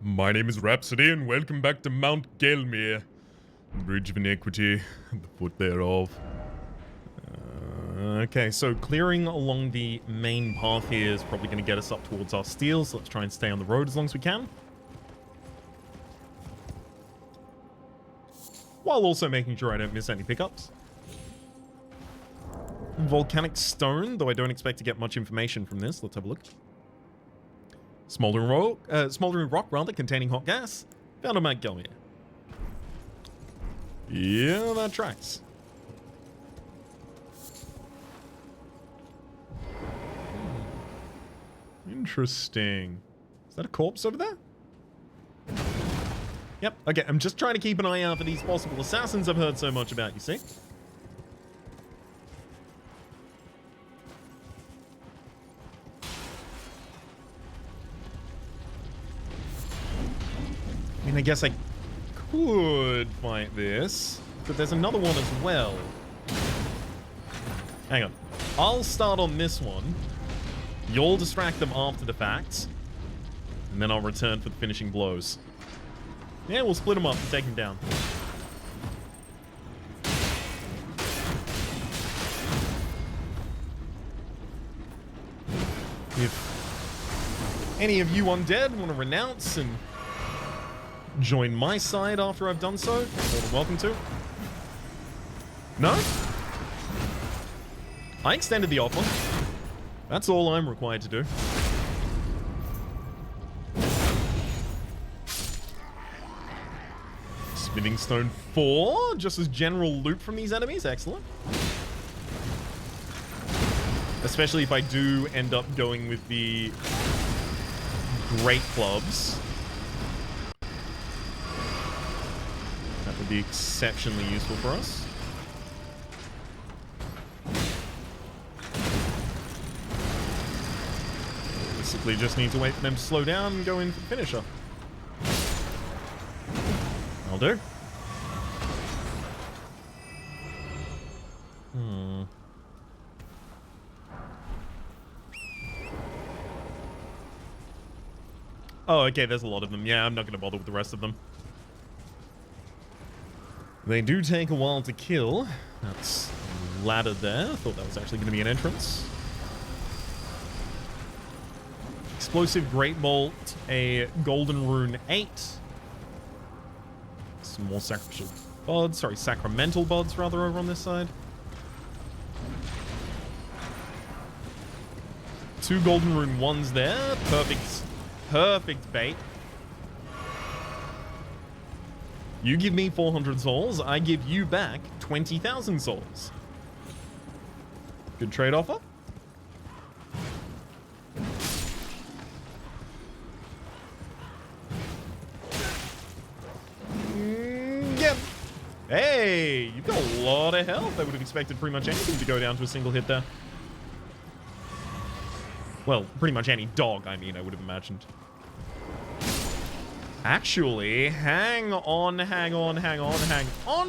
My name is Rhapsody, and welcome back to Mount Gelmir, Bridge of Iniquity, the foot thereof. Okay, so clearing along the main path here is probably going to get us up towards our steel, so let's try and stay on the road as long as we can. While also making sure I don't miss any pickups. Volcanic stone, though I don't expect to get much information from this. Let's have a look. Smoldering rock, containing hot gas. Found on Mount Gelmir. Yeah, that tracks. Interesting. Is that a corpse over there? Yep, okay, I'm just trying to keep an eye out for these possible assassins I've heard so much about, you see? I mean, I guess I could fight this, but there's another one as well. Hang on. I'll start on this one. You'll distract them after the fact, and then I'll return for the finishing blows. Yeah, we'll split them up and take them down. If any of you undead want to renounce and join my side after I've done so, more than welcome to. No? I extended the offer. That's all I'm required to do. Smithing Stone 4, just as general loot from these enemies. Excellent. Especially if I do end up going with the great clubs. That would be exceptionally useful for us. Basically just need to wait for them to slow down and go in for the finisher. I'll do. Oh, okay, there's a lot of them. Yeah, I'm not going to bother with the rest of them. They do take a while to kill. That's a ladder there. I thought that was actually going to be an entrance. Explosive Great Bolt, a Golden Rune 8. Some more sacrificial buds, sorry, sacramental buds rather over on this side. 2 Golden Rune 1s there. Perfect bait. You give me 400 souls, I give you back 20,000 souls. Good trade offer. Yep. Hey, you've got a lot of health. I would have expected pretty much anything to go down to a single hit there. Well, pretty much any dog, I mean, I would have imagined. Actually, hang on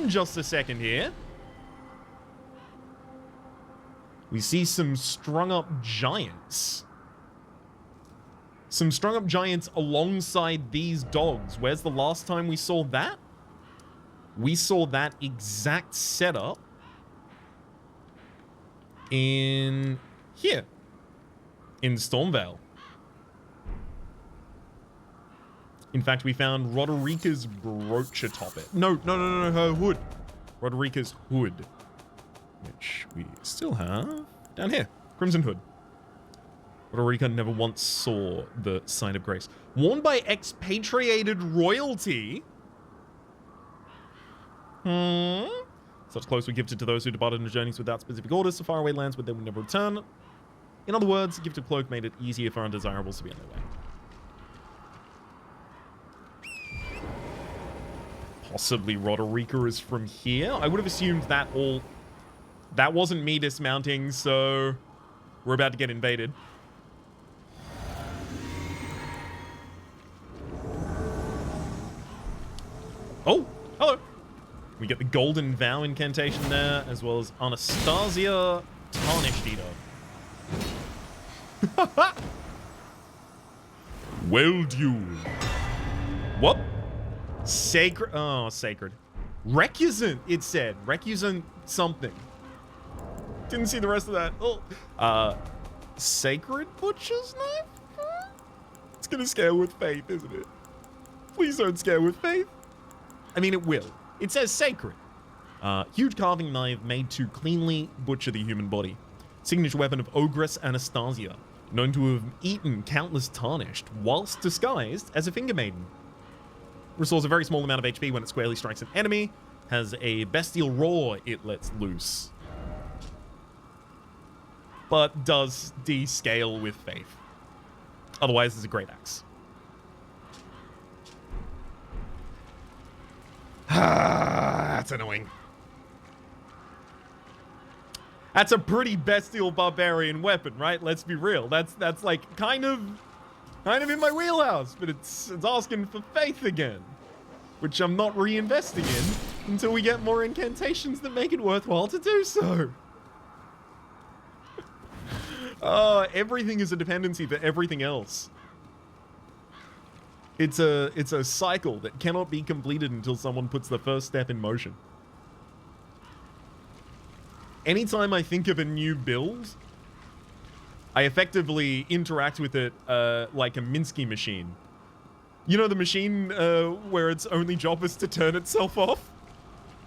just a second here. We see some strung up giants. Some strung up giants alongside these dogs. Where's the last time we saw that? We saw that exact setup in here. In Stormvale. In fact, we found Roderica's brooch atop it. No, her hood. Roderica's hood. Which we still have down here. Crimson Hood. Roderica never once saw the sign of grace. Worn by expatriated royalty. Such clothes were gifted to those who departed on journeys without specific orders to faraway lands where they would never return. In other words, a gifted cloak made it easier for undesirables to be on their way. Possibly Roderica is from here. I would have assumed that all... That wasn't me dismounting, so... We're about to get invaded. Oh! Hello! We get the Golden Vow incantation there, as well as Anastasia Tarnished Eater. Well, dude. What? Sacred. Oh, sacred. Recusant, it said. Recusant something. Didn't see the rest of that. Oh. Sacred butcher's knife? It's gonna scale with faith, isn't it? Please don't scale with faith. I mean, it will. It says sacred. Huge carving knife made to cleanly butcher the human body. Signature weapon of Ogress Anastasia. Known to have eaten countless tarnished, whilst disguised as a finger maiden. Restores a very small amount of HP when it squarely strikes an enemy. Has a bestial roar it lets loose. But does descale with faith. Otherwise, it's a great axe. That's annoying. That's a pretty bestial barbarian weapon, right? Let's be real. That's like kind of in my wheelhouse, but it's asking for faith again, which I'm not reinvesting in until we get more incantations that make it worthwhile to do so. Everything is a dependency for everything else. It's a cycle that cannot be completed until someone puts the first step in motion. Anytime I think of a new build, I effectively interact with it like a Minsky machine. You know the machine where its only job is to turn itself off?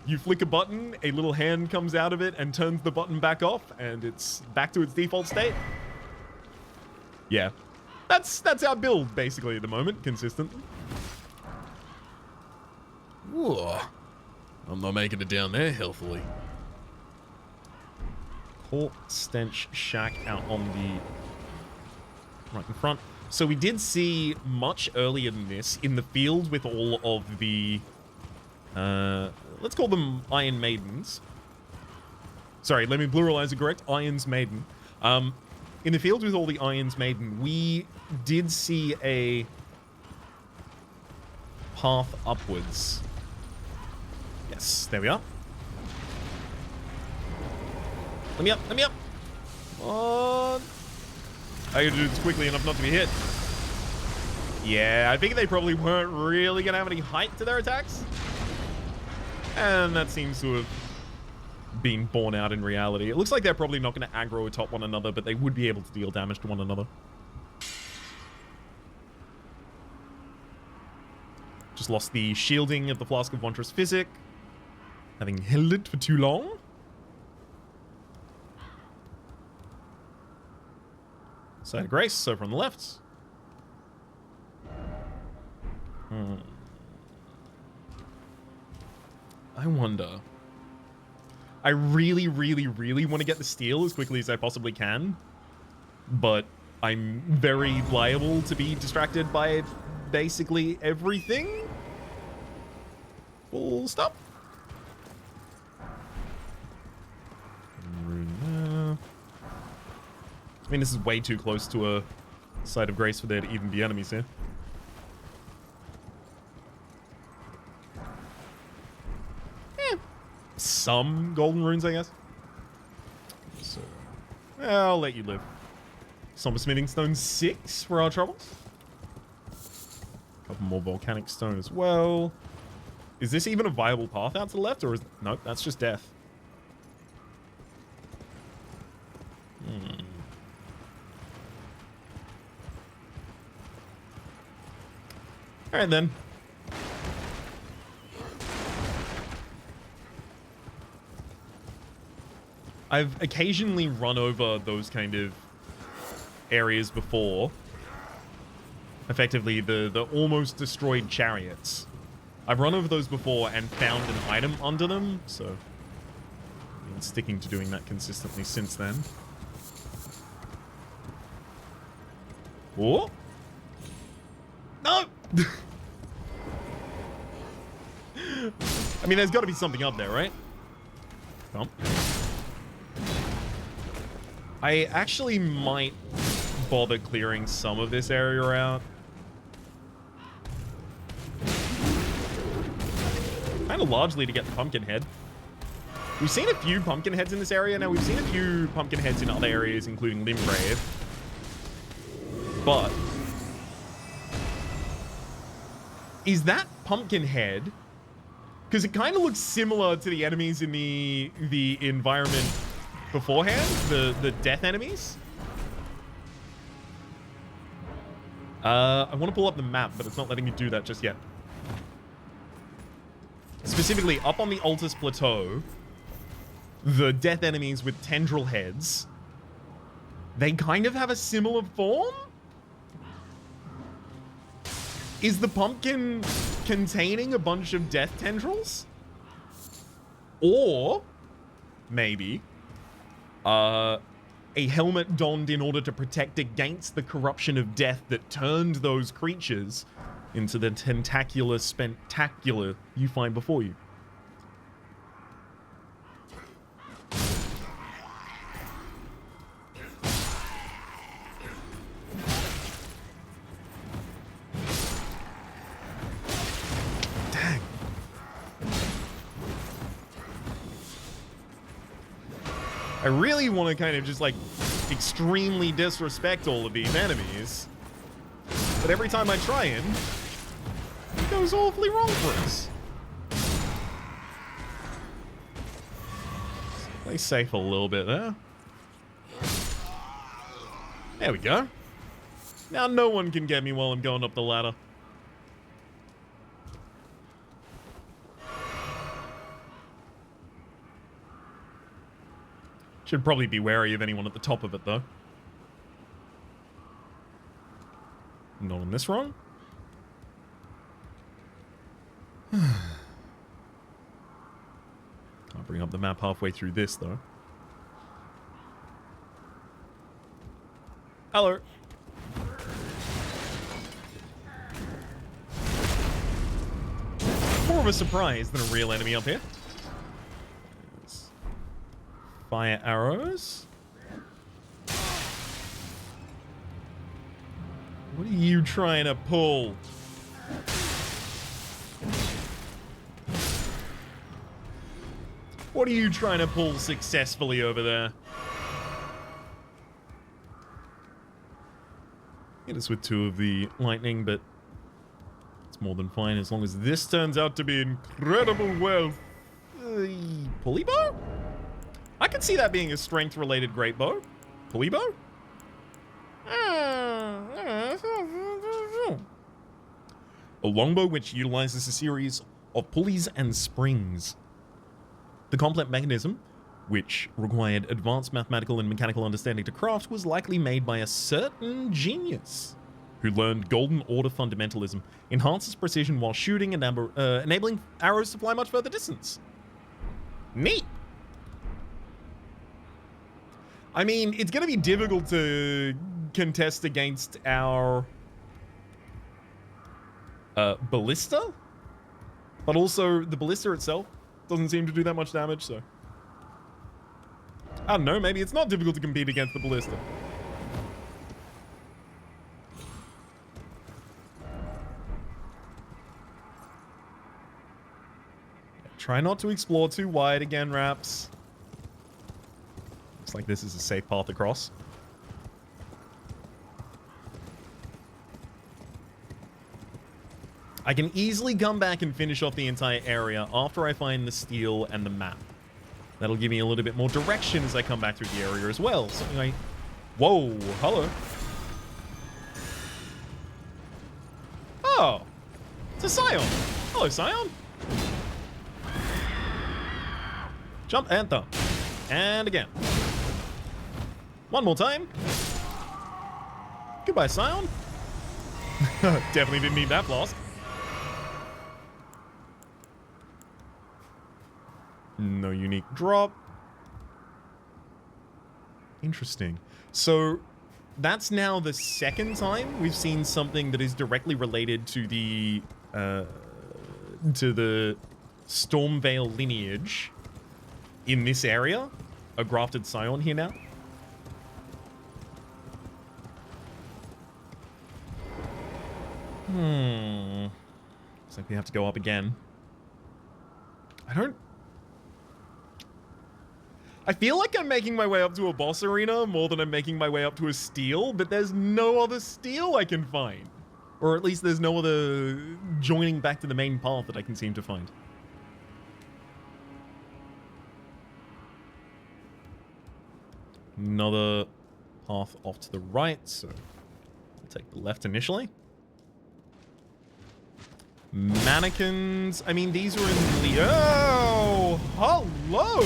You flick a button, a little hand comes out of it and turns the button back off, and it's back to its default state. Yeah. That's our build, basically, at the moment, consistently. Whoa. I'm not making it down there healthily. Court Stench Shack out on the right in front. So we did see much earlier than this in the field with all of the let's call them Iron Maidens. Sorry, let me pluralize it correct. Iron's Maiden. In the field with all the Iron's Maiden, we did see a path upwards. Yes, there we are. Let me up, let me up. I gotta do this quickly enough not to be hit. Yeah, I think they probably weren't really gonna have any height to their attacks. And that seems to have been borne out in reality. It looks like they're probably not going to aggro atop one another, but they would be able to deal damage to one another. Just lost the shielding of the Flask of Wondrous Physic, having held it for too long. Side of Grace over on the left. I wonder. I really, really, really want to get the steel as quickly as I possibly can, but I'm very liable to be distracted by basically everything. Full stop. I mean, this is way too close to a Side of Grace for there to even be enemies here. Some golden runes, I guess. So, I'll let you live. Somber Smithing Stone 6 for our troubles. Couple more volcanic stone as well. Is this even a viable path out to the left, or is... Nope, that's just death. Alright then. I've occasionally run over those kind of areas before. Effectively, the almost destroyed chariots. I've run over those before and found an item under them, so I've been sticking to doing that consistently since then. Oh! No! I mean, there's got to be something up there, right? Come. I actually might bother clearing some of this area out. Kind of largely to get the pumpkin head. We've seen a few pumpkin heads in this area. Now, we've seen a few pumpkin heads in other areas, including Limgrave. But Is that pumpkin head? Because it kind of looks similar to the enemies in the environment beforehand, the death enemies. I want to pull up the map, but it's not letting me do that just yet. Specifically, up on the Altus Plateau, the death enemies with tendril heads, they kind of have a similar form? Is the pumpkin containing a bunch of death tendrils? Or, maybe, a helmet donned in order to protect against the corruption of death that turned those creatures into the tentacular spectacular you find before you. Dang. I really want to kind of just like extremely disrespect all of these enemies, but every time I try and it goes awfully wrong for us. Play safe a little bit there. There we go. Now no one can get me while I'm going up the ladder. Should probably be wary of anyone at the top of it, though. Not on this run. I'll bring up the map halfway through this, though. Hello. More of a surprise than a real enemy up here. Fire arrows. What are you trying to pull? What are you trying to pull successfully over there? Hit us with 2 of the lightning, but it's more than fine as long as this turns out to be incredible wealth. Pulley bow? I can see that being a strength-related great bow. Pulley bow? A longbow which utilizes a series of pulleys and springs. The complex mechanism, which required advanced mathematical and mechanical understanding to craft, was likely made by a certain genius who learned Golden Order fundamentalism, enhances precision while shooting and enabling arrows to fly much further distance. Neat! I mean, it's going to be difficult to contest against our ballista, but also the ballista itself doesn't seem to do that much damage, so I don't know, maybe it's not difficult to compete against the ballista. Try not to explore too wide again, Raps. Looks like this is a safe path across. I can easily come back and finish off the entire area after I find the steel and the map. That'll give me a little bit more direction as I come back through the area as well. Something like... Whoa, hello. Oh, it's a Scion. Hello, Scion. Jump and thump. And again. One more time. Goodbye, Scion. Definitely didn't need that blast. No unique drop. Interesting. So that's now the second time we've seen something that is directly related to the Stormveil lineage in this area. A grafted Scion here now. Looks like we have to go up again. I feel like I'm making my way up to a boss arena more than I'm making my way up to a steel, but there's no other steel I can find. Or at least there's no other joining back to the main path that I can seem to find. Another path off to the right, so we'll take the left initially. Mannequins. I mean, these are in Leo. Oh, hello.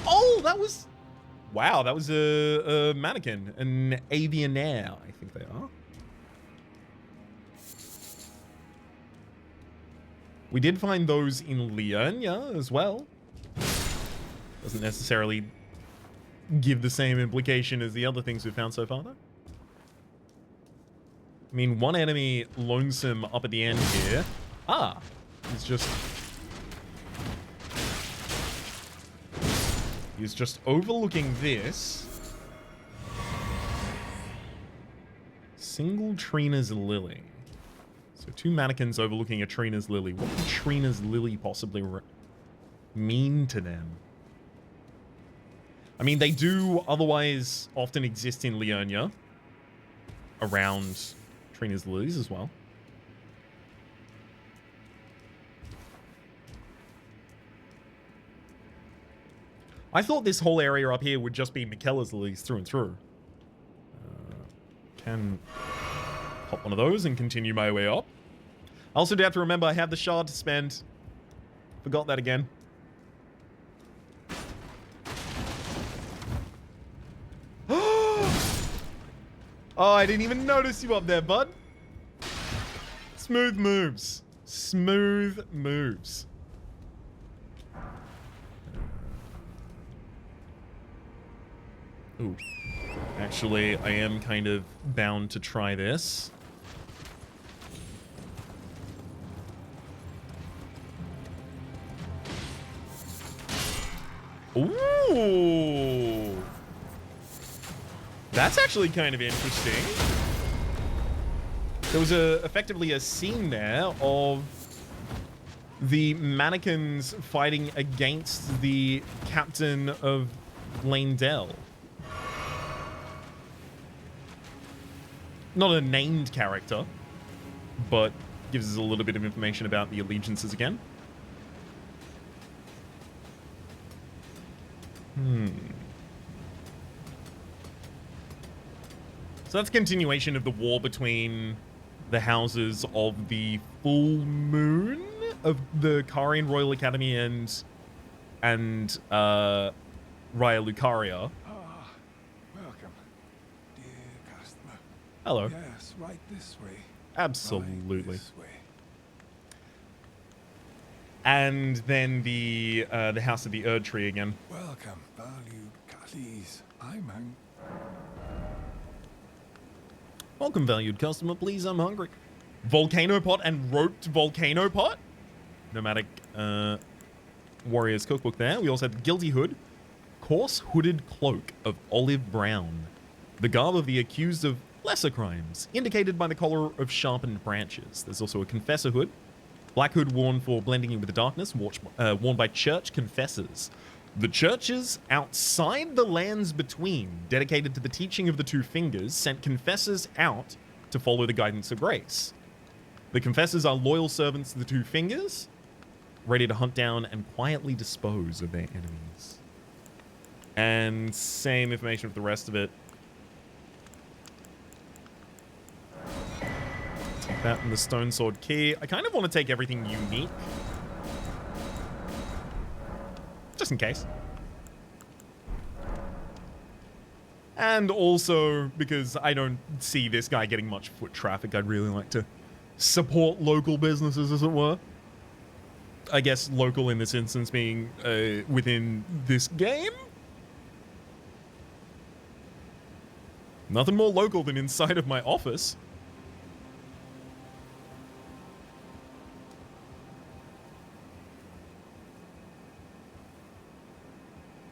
Oh, that was... Wow, that was a mannequin. An avianaire, I think they are. We did find those in Liurnia as well. Doesn't necessarily give the same implication as the other things we've found so far, though. I mean, one enemy lonesome up at the end here. Ah, he's just overlooking this. Single Trina's Lily. So 2 mannequins overlooking a Trina's Lily. What could Trina's Lily possibly mean to them? I mean, they do otherwise often exist in Liurnia. Around Trina's Lilies as well. I thought this whole area up here would just be Michaela's Lilies through and through. Can pop one of those and continue my way up. I also do have to remember I have the shard to spend. Forgot that again. Oh, I didn't even notice you up there, bud. Smooth moves. Smooth moves. Ooh. Actually, I am kind of bound to try this. Ooh. That's actually kind of interesting. There was effectively a scene there of the mannequins fighting against the captain of Landell. Not a named character, but gives us a little bit of information about the allegiances again. So that's a continuation of the war between the houses of the full moon of the Karian Royal Academy and Raya Lucaria. Welcome, dear customer. Hello. Yes, right this way. Absolutely. Right this way. And then the House of the Erd Tree again. Welcome, valued Please, I'm hungry. Welcome, valued customer. Please, I'm hungry. Volcano pot and roped volcano pot. Nomadic Warrior's Cookbook there. We also have the Guilty Hood. Coarse hooded cloak of olive brown. The garb of the accused of lesser crimes, indicated by the collar of sharpened branches. There's also a Confessor Hood. Black hood worn for blending in with the darkness, worn by church confessors. The churches outside the lands between, dedicated to the teaching of the two fingers, sent confessors out to follow the guidance of grace. The confessors are loyal servants to the two fingers, ready to hunt down and quietly dispose of their enemies. And same information for the rest of it. Take that and the Stone Sword Key. I kind of want to take everything unique. Just in case. And also, because I don't see this guy getting much foot traffic, I'd really like to support local businesses, as it were. I guess local in this instance being within this game? Nothing more local than inside of my office.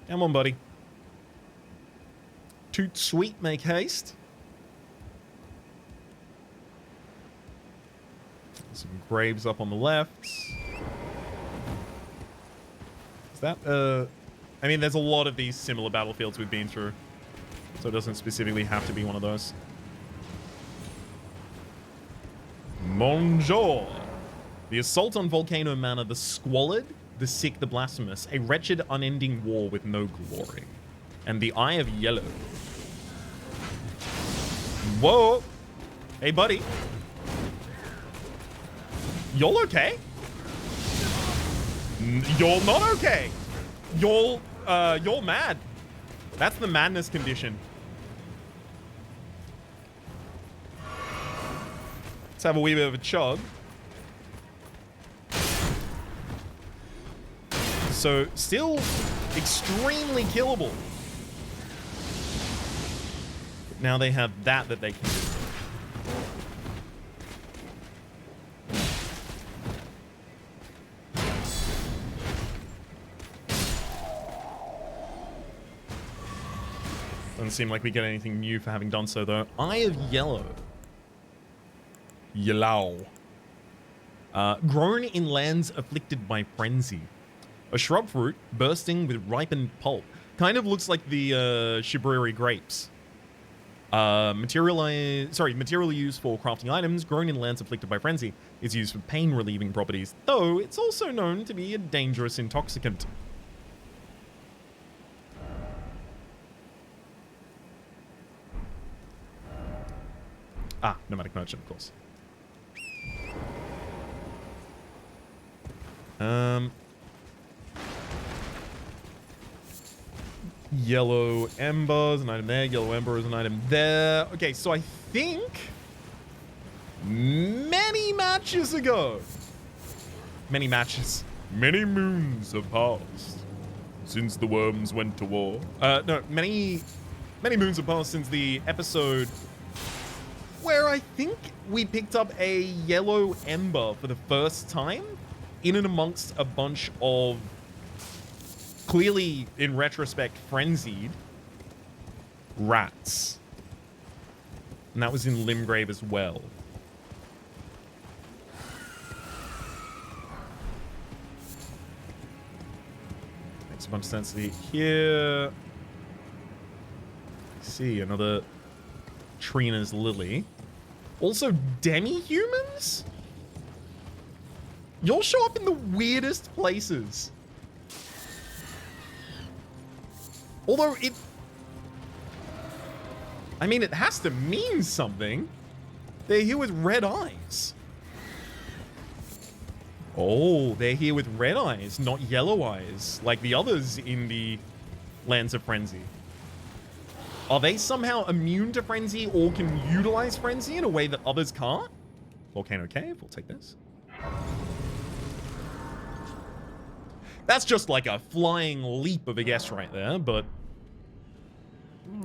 Come on, buddy. Toot sweet, make haste. Some graves up on the left. Is that, I mean, there's a lot of these similar battlefields we've been through, so it doesn't specifically have to be one of those. Bonjour. The assault on Volcano Manor, the squalid, the sick, the blasphemous, a wretched, unending war with no glory. And the Eye of Yellow. Whoa. Hey, buddy. Y'all okay? You're not okay. You're mad. That's the madness condition. Let's have a wee bit of a chug. So, still extremely killable. But now they have that they can do. Doesn't seem like we get anything new for having done so, though. Eye of Yellow. Yellow. Grown in lands afflicted by frenzy. A shrub fruit bursting with ripened pulp. Kind of looks like the Shibriri grapes. Material used for crafting items, grown in lands afflicted by frenzy, is used for pain-relieving properties, though it's also known to be a dangerous intoxicant. Ah, nomadic merchant, of course. Yellow ember is an item there. Yellow ember is an item there. Okay, so I think many matches ago, many moons have passed since the worms went to war. No, many moons have passed since the episode where I think we picked up a yellow ember for the first time in and amongst a bunch of clearly, in retrospect, frenzied rats. And that was in Limgrave as well. Makes a bunch of sense to here. See, another Trina's Lily. Also, demi-humans? You'll show up in the weirdest places. Although it... I mean, it has to mean something. They're here with red eyes. Oh, they're here with red eyes, not yellow eyes, like the others in the Lands of Frenzy. Are they somehow immune to Frenzy or can utilize Frenzy in a way that others can't? Volcano Cave, we'll take this. That's just like a flying leap of a guess right there, but...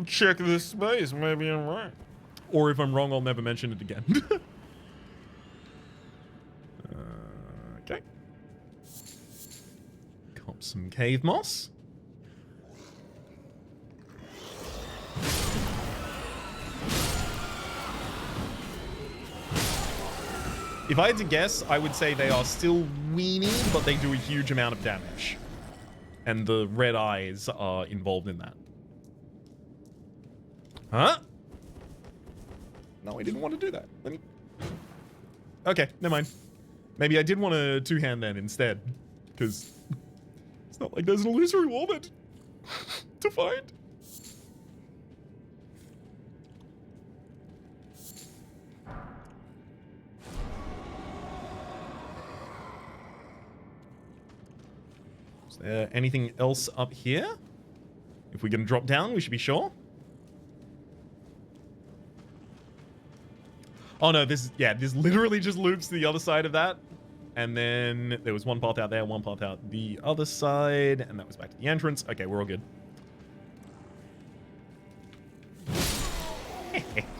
check this space, maybe I'm right. Or if I'm wrong, I'll never mention it again. Okay. Cop some cave moss. If I had to guess, I would say they are still weenie, but they do a huge amount of damage. And the red eyes are involved in that. Huh? No, I didn't want to do that. Let me... Okay, never mind. Maybe I did want to two-hand then instead. Because it's not like there's an illusory wall there to find. Is there anything else up here? If we're going to drop down, we should be sure. Oh no, this literally just loops to the other side of that. And then there was one path out there, one path out the other side, and that was back to the entrance. Okay, we're all good.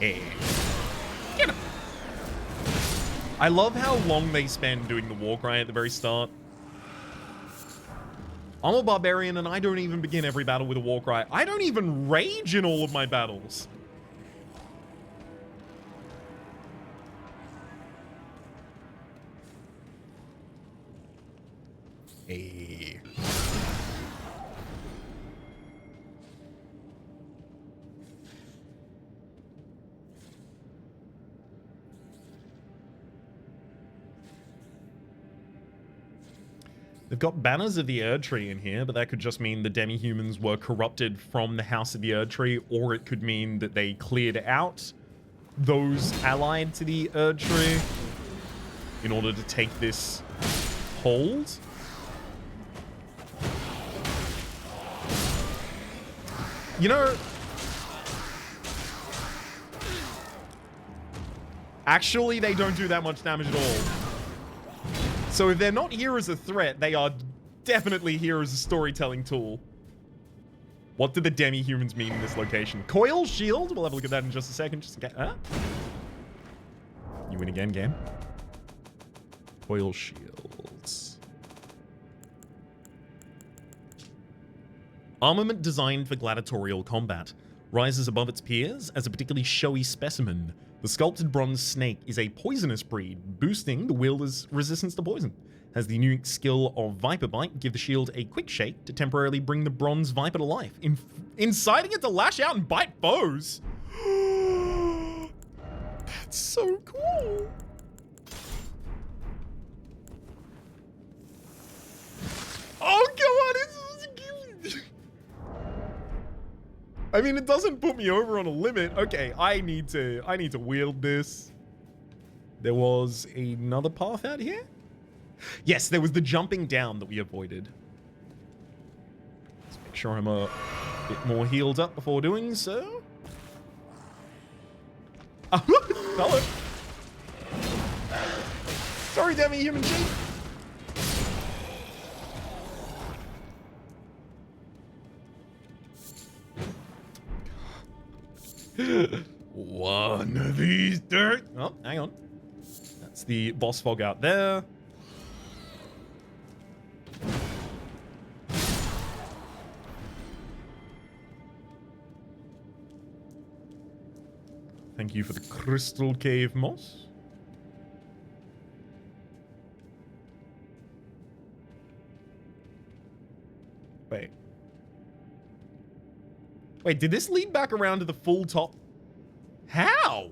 Get him. I love how long they spend doing the war cry at the very start. I'm a barbarian and I don't even begin every battle with a war cry. I don't even rage in all of my battles. Hey. They've got banners of the Erd Tree in here, but that could just mean the demi-humans were corrupted from the House of the Erd Tree, or it could mean that they cleared out those allied to the Erd Tree in order to take this hold. You know, actually, they don't do that much damage at all. So if they're not here as a threat, they are definitely here as a storytelling tool. What do the demi-humans mean in this location? Coil shield? We'll have a look at that in just a second. Just in case. Huh? You win again, game. Coil shields. Armament designed for gladiatorial combat. Rises above its peers as a particularly showy specimen. The sculpted bronze snake is a poisonous breed, boosting the wielder's resistance to poison. Has the unique skill of Viper Bite, give the shield a quick shake to temporarily bring the bronze viper to life, inciting it to lash out and bite foes. That's so cool. Oh god, it's I mean, it doesn't put me over on a limit. Okay, I need to wield this. There was another path out here? Yes, there was the jumping down that we avoided. Let's make sure I'm a bit more healed up before doing so. Hello. Sorry, demi-human sheep. One of these dirt. Oh, hang on. That's the boss fog out there. Thank you for the crystal cave moss. Wait. Wait, did this lead back around to the full top? How?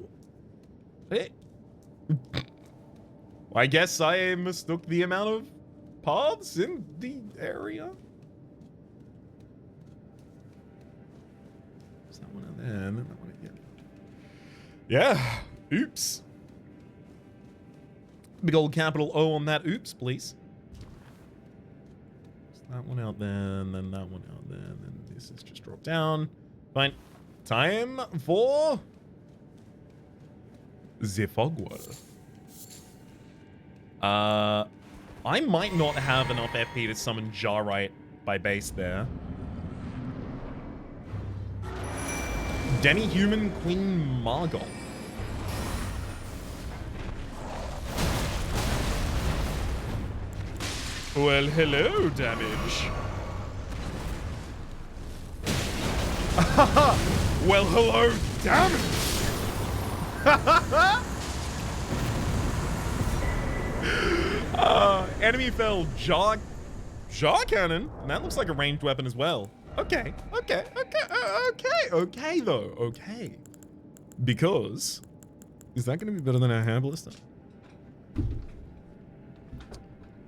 I guess I mistook the amount of paths in the area. Is that one out there? And then that one again. Yeah. Oops. Big old capital O on that oops, please. That one out there, and then that one out there, and then this is just dropped down. Fine. Time for the fog water. I might not have enough FP to summon Jarite by base there. Demi-human Queen Margot. Well, hello, damage. Well, hello, damage. Enemy fell jaw cannon, and that looks like a ranged weapon as well. Okay, though, okay. Because, is that going to be better than our hand ballista?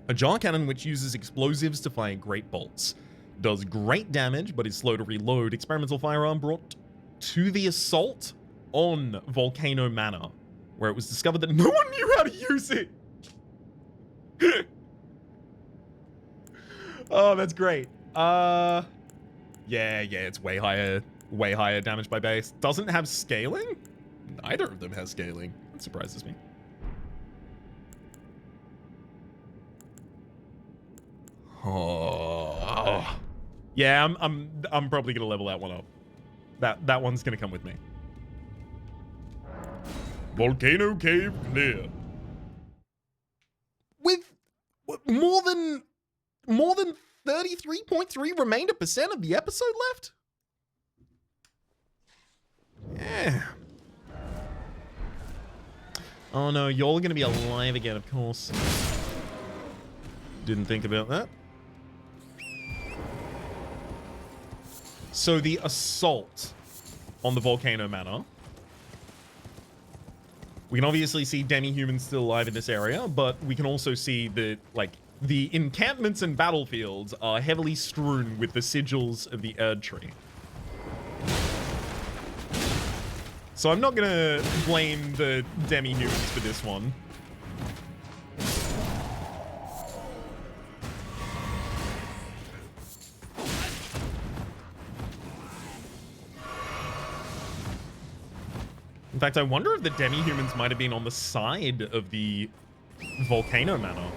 A jar cannon which uses explosives to fire great bolts. Does great damage, but is slow to reload. Experimental firearm brought to the assault on Volcano Manor, where it was discovered that no one knew how to use it. Oh, that's great. Yeah, it's way higher damage by base. Doesn't have scaling? Neither of them has scaling. That surprises me. Oh. Yeah, I'm probably gonna level that one up. That one's gonna come with me. Volcano cave clear. With more than 33.3 remainder percent of the episode left? Yeah. Oh no, you're gonna be alive again, of course. Didn't think about that. So the assault on the Volcano Manor. We can obviously see demi-humans still alive in this area, but we can also see that, like, the encampments and battlefields are heavily strewn with the sigils of the Erd Tree. So I'm not gonna blame the demi-humans for this one. In fact, I wonder if the demi-humans might have been on the side of the Volcano Manor.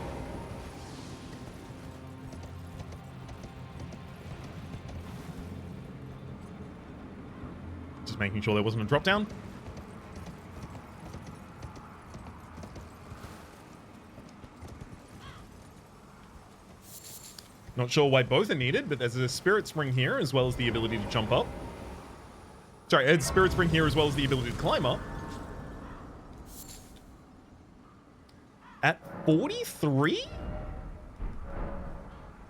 Just making sure there wasn't a drop down. Not sure why both are needed, but there's a Spirit Spring here as well as the ability to jump up. Sorry, a Spirit Spring here as well as the ability to climb up. At 43?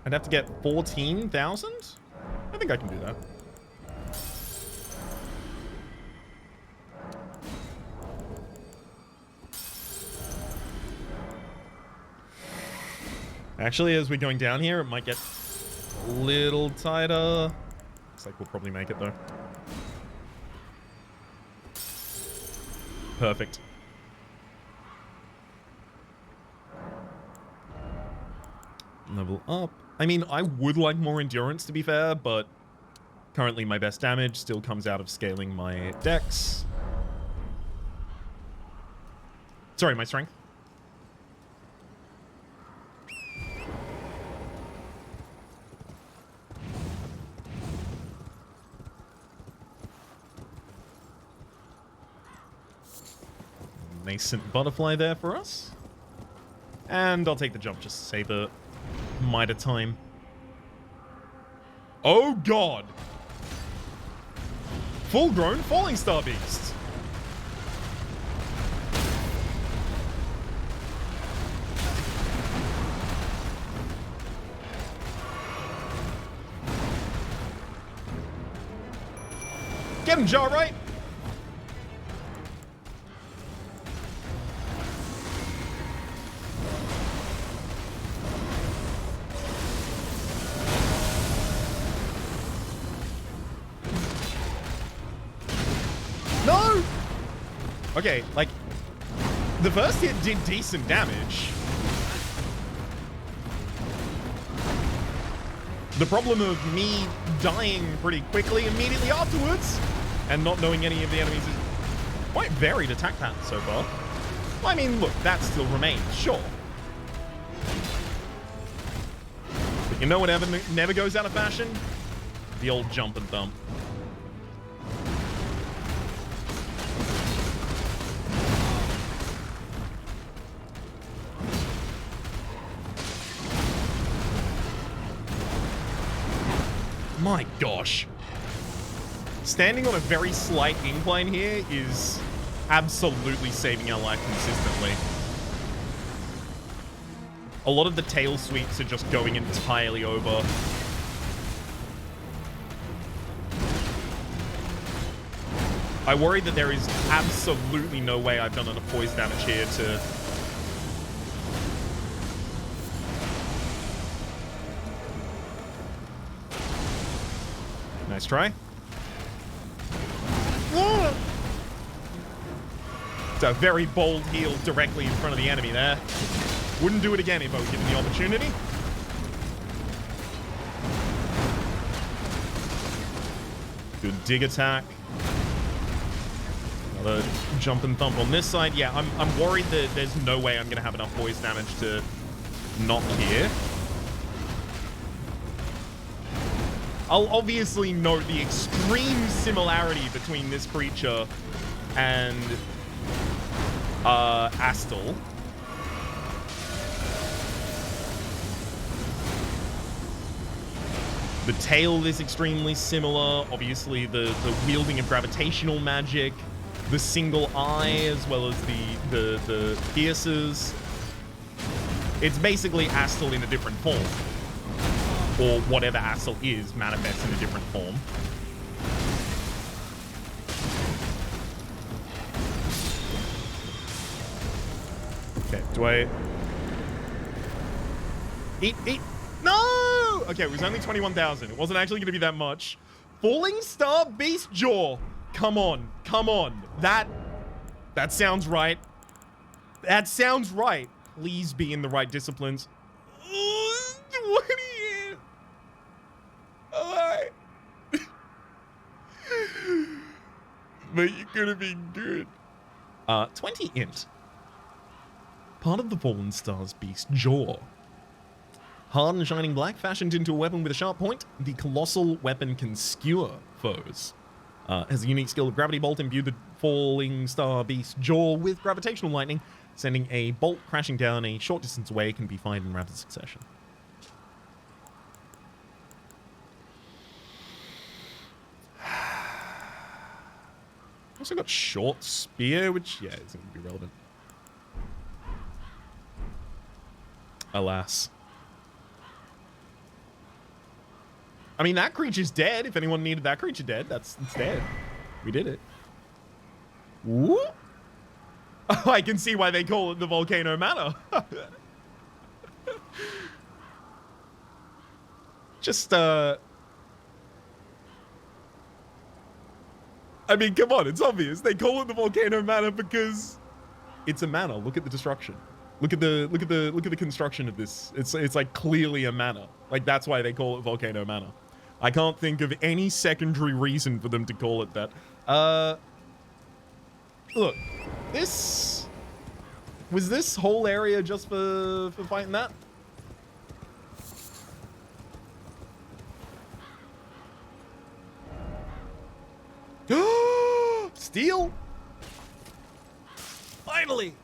I'd have to get 14,000? I think I can do that. Actually, as we're going down here, it might get a little tighter. Looks like we'll probably make it, though. Perfect. Level up. I mean, I would like more endurance, to be fair, but currently my best damage still comes out of scaling my dex. Sorry, my strength. Nascent butterfly there for us. And I'll take the jump just to save a mite of time. Oh god! Full-grown falling star beast. Get him, Jar, right? Okay, like, the first hit did decent damage. The problem of me dying pretty quickly immediately afterwards and not knowing any of the enemies is quite varied attack pattern so far. I mean, look, that still remains, sure. But you know what never goes out of fashion? The old jump and thump. My gosh. Standing on a very slight incline here is absolutely saving our life consistently. A lot of the tail sweeps are just going entirely over. I worry that there is absolutely no way I've done enough poise damage here to... Nice try. It's a very bold heal directly in front of the enemy there. Wouldn't do it again if I were given the opportunity. Good dig attack. Another jump and thump on this side. Yeah, I'm worried that there's no way I'm going to have enough poise damage to knock here. I'll obviously note the extreme similarity between this creature and Astal. The tail is extremely similar. Obviously, the wielding of gravitational magic, the single eye, as well as the pierces. It's basically Astal in a different form. Or whatever Astal is manifests in a different form. Okay, do I... Eat, eat. No! Okay, it was only 21,000. It wasn't actually going to be that much. Falling Star Beast Jaw. Come on. Come on. That sounds right. That sounds right. Please be in the right disciplines. 20. Alright. But you're gonna be good. 20 int. Part of the Fallen Star's Beast Jaw. Hard and shining black, fashioned into a weapon with a sharp point, the colossal weapon can skewer foes. Has a unique skill of Gravity Bolt, imbue the Falling Star Beast Jaw with gravitational lightning, sending a bolt crashing down a short distance away, can be fired in rapid succession. Also got Short Spear, which, yeah, isn't going to be relevant. Alas. I mean, that creature's dead. If anyone needed that creature dead, it's dead. We did it. Woo! Oh, I can see why they call it the Volcano Manor. Just, I mean, come on, it's obvious. They call it the Volcano Manor because it's a manor. Look at the destruction. Look at the construction of this. It's like clearly a manor. Like, that's why they call it Volcano Manor. I can't think of any secondary reason for them to call it that. Look, was this whole area just for fighting that? Steel? Finally!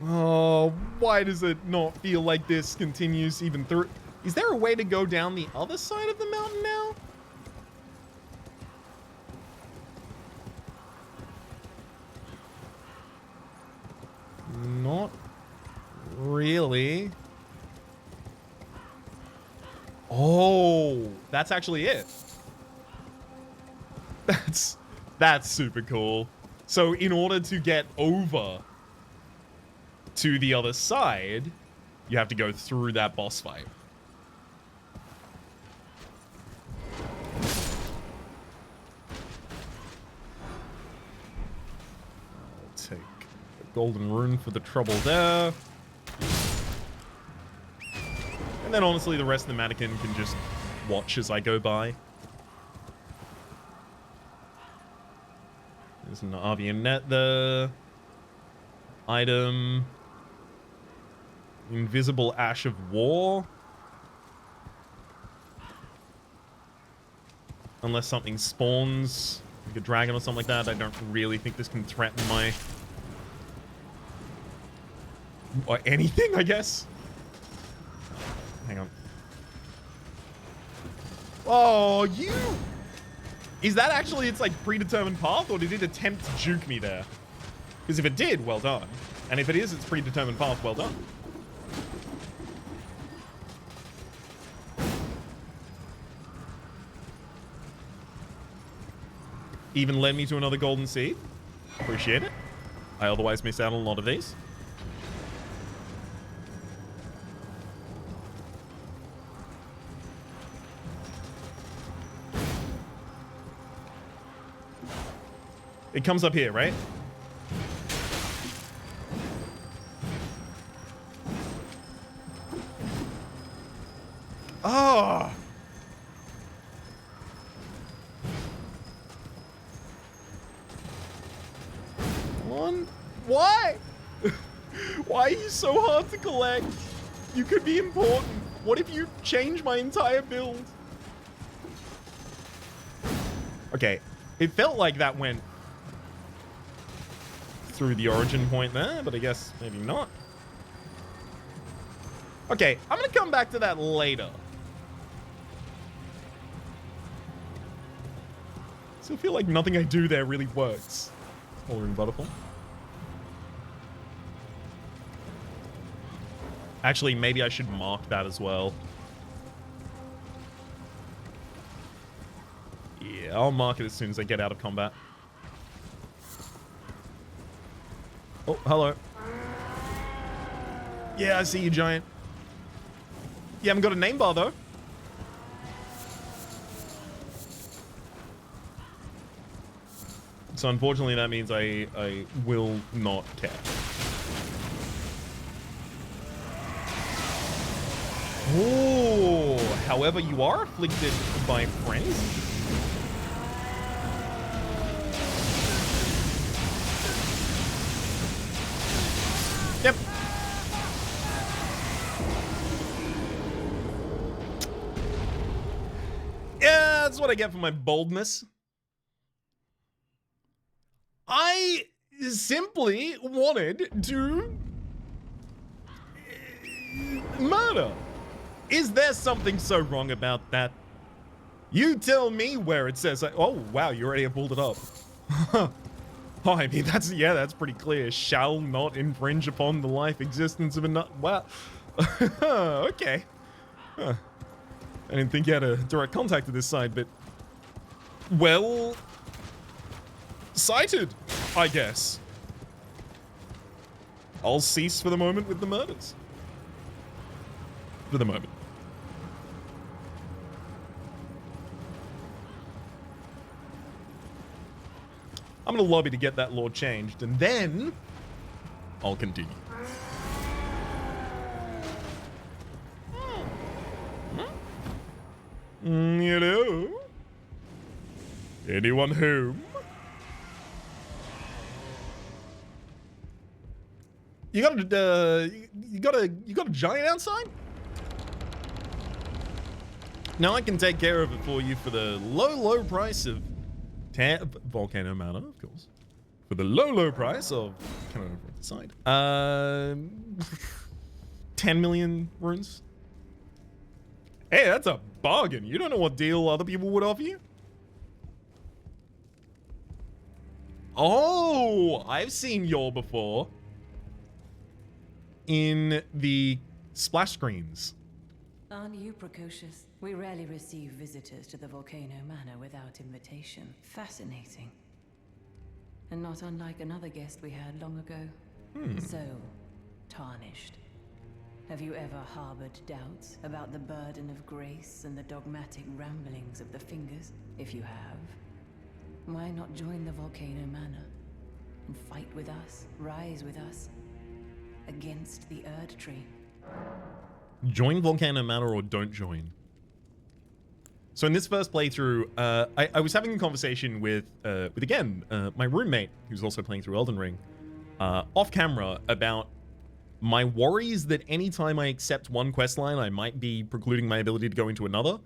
Oh, why does it not feel like this continues even through? Is there a way to go down the other side of the mountain now? Not really. Oh, that's actually it. That's super cool. So in order to get over to the other side, you have to go through that boss fight. I'll take a golden rune for the trouble there. And then honestly, the rest of the mannequin can just watch as I go by. There's an Avian net there. Item. Invisible Ash of War. Unless something spawns, like a dragon or something like that, I don't really think this can threaten my... or anything, I guess? Hang on. Oh, you... Is that actually its, like, predetermined path, or did it attempt to juke me there? Because if it did, well done. And if it is its predetermined path, well done. Even led me to another golden seed. Appreciate it. I otherwise miss out on a lot of these. It comes up here, right? Oh! Why? Why are you so hard to collect? You could be important. What if you change my entire build? Okay, it felt like that went through the origin point there, but I guess maybe not. Okay, I'm gonna come back to that later. Still feel like nothing I do there really works. Smoldering butterfly. Actually, maybe I should mark that as well. Yeah, I'll mark it as soon as I get out of combat. Oh, hello. Yeah, I see you, giant. You haven't got a name bar, though. So unfortunately, that means I will not care. Oh, however, you are afflicted by friends. Yep. Yeah, that's what I get for my boldness. I simply wanted to murder. Is there something so wrong about that? You tell me where it says, oh, wow, you already have pulled it up. Oh, I mean, that's pretty clear. Shall not infringe upon the life existence of a nut. Wow. Okay. Huh. I didn't think you had a direct contact to this side, but well cited, I guess. I'll cease for the moment with the murders. For the moment. I'm gonna lobby to get that law changed, and then I'll continue. Hello? Anyone home? You got a giant outside? Now I can take care of it for you for the low price of Volcano Manor, of course. For the low price of kind of over the side. 10 million runes. Hey, that's a bargain. You don't know what deal other people would offer you. Oh, I've seen y'all before. In the splash screens. Aren't you precocious? We rarely receive visitors to the Volcano Manor without invitation. Fascinating. And not unlike another guest we had long ago. So, tarnished. Have you ever harbored doubts about the burden of grace and the dogmatic ramblings of the Fingers? If you have, why not join the Volcano Manor and fight with us, rise with us, against the Erd Tree? Join Volcano Manor or don't join. So in this first playthrough, I was having a conversation with again, my roommate, who's also playing through Elden Ring, off camera about my worries that anytime I accept one questline, I might be precluding my ability to go into another.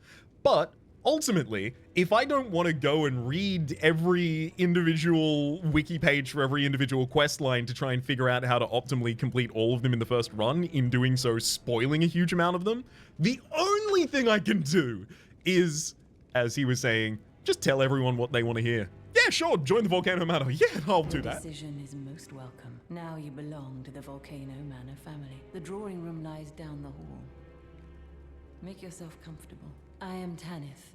But ultimately, if I don't want to go and read every individual wiki page for every individual questline to try and figure out how to optimally complete all of them in the first run, in doing so spoiling a huge amount of them, the only thing I can do is, as he was saying, just tell everyone what they want to hear. Yeah, sure, join the Volcano Manor. Yeah, I'll do that. Your decision is most welcome. Now you belong to the Volcano Manor family. The drawing room lies down the hall. Make yourself comfortable. I am Tanith,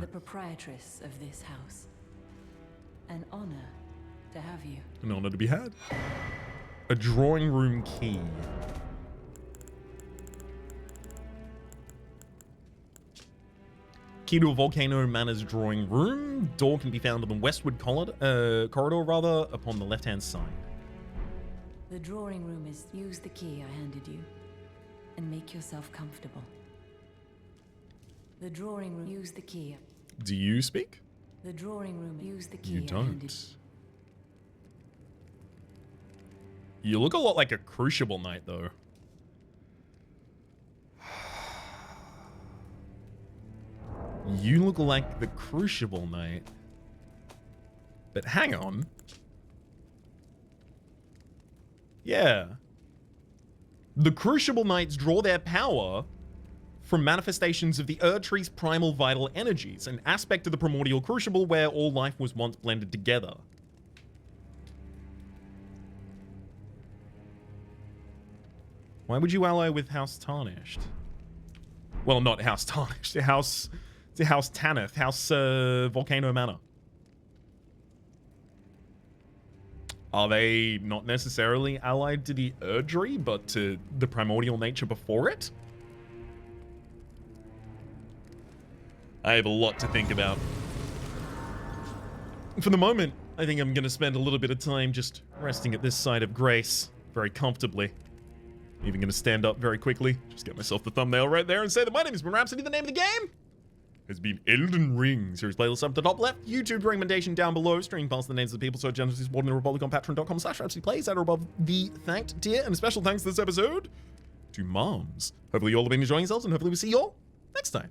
the proprietress of this house. An honor to have you. An honor to be had. A drawing room key. Key to a Volcano Manor's drawing room. Door can be found on the westward corridor upon the left-hand side. The drawing room is... Use the key I handed you and make yourself comfortable. The drawing room... Use the key. Do you speak? The drawing room... Use the key You I handed don't. You look a lot like a Crucible Knight, though. You look like the Crucible Knight. But hang on. Yeah. The Crucible Knights draw their power from manifestations of the Erd Tree's primal vital energies, an aspect of the primordial crucible where all life was once blended together. Why would you ally with House Tarnished? Well, not House Tarnished, House Tanith, House Volcano Manor. Are they not necessarily allied to the Erdtree, but to the primordial nature before it? I have a lot to think about. For the moment, I think I'm going to spend a little bit of time just resting at this side of grace very comfortably. Even going to stand up very quickly, just get myself the thumbnail right there and say that my name has been Rhapsody. The name of the game has been Elden Ring. Series playlist up at the top left, YouTube recommendation down below, streaming past the names of the people so generously supporting the Republic on patreon.com/RhapsodyPlays at or above the thanked tier. And a special thanks this episode to Moms. Hopefully you all have been enjoying yourselves, and hopefully we'll see you all next time.